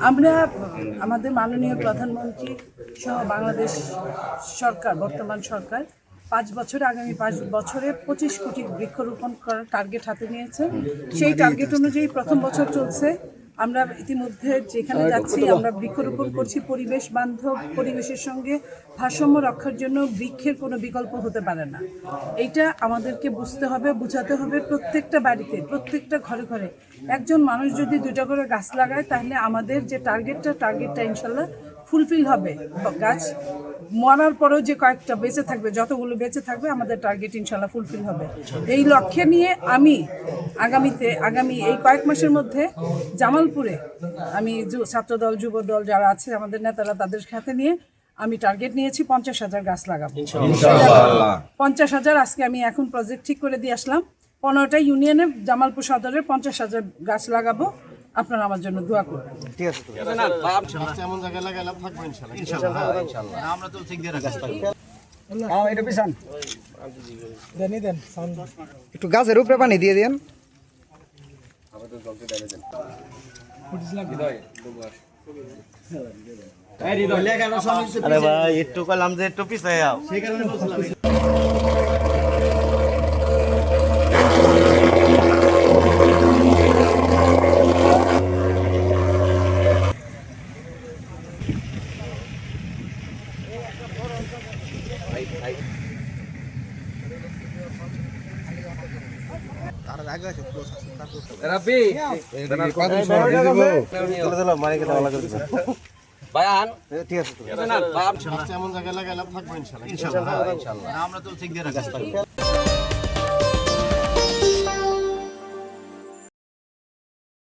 আমরা আমাদের মাননীয় প্রধানমন্ত্রী সহ বাংলাদেশ সরকার, বর্তমান সরকার 5 বছরে, আগামী 5 বছরে 25 কোটি বৃক্ষরোপণ করার টার্গেট হাতে নিয়েছে। সেই টার্গেট অনুযায়ী প্রথম বছর চলছে। আমরা ইতিমধ্যে যেখানে যাচ্ছি আমরা বৃক্ষরোপণ করছি। পরিবেশ বান্ধব, পরিবেশের সঙ্গে ভারসাম্য রক্ষার জন্য বৃক্ষের কোনো বিকল্প হতে পারে না। এইটা আমাদেরকে বুঝতে হবে, বুঝাতে হবে। প্রত্যেকটা বাড়িতে, প্রত্যেকটা ঘরে ঘরে একজন মানুষ যদি 2টা করে গাছ লাগায়, তাহলে আমাদের যে টার্গেটটা ইনশাল্লাহ ফুলফিল হবে। গাছ মরার পরেও যে কয়েকটা বেঁচে থাকবে, যতগুলো বেঁচে থাকবে, আমাদের টার্গেট ইনশাল্লাহ ফুলফিল হবে। এই লক্ষ্যে নিয়ে আমি আগামী এই কয়েক মাসের মধ্যে জামালপুরে আমি ছাত্রদল, যুবদল যারা আছে আমাদের নেতারা, তাদের সাথে নিয়ে আমি টার্গেট নিয়েছি 50,000 গাছ লাগাবো। 50,000 আজকে আমি এখন প্রজেক্ট ঠিক করে দিয়ে আসলাম। 15টা ইউনিয়নে জামালপুর সদরে 50,000 গাছ লাগাবো। আপনারা আমার জন্য দোয়া করবেন। ঠিক আছে, এমন জায়গায় লাগাইলাম থাকবো ইনশাআল্লাহ। ইনশাআল্লাহ আমরা তো ঠিক দিয়ে রাখছি। এটা পিছন দেন একটু গাছের উপরে পানি দিয়ে দেন। আরে ভাই একটু কলাম যে একটু পিছায় যাও, সেই কারণে বলছিলাম। এমন জায়গায় লাগাইলাম থাকবো ইনশাআল্লাহ। আমরা তো ঠিক দিয়ে রাখছি।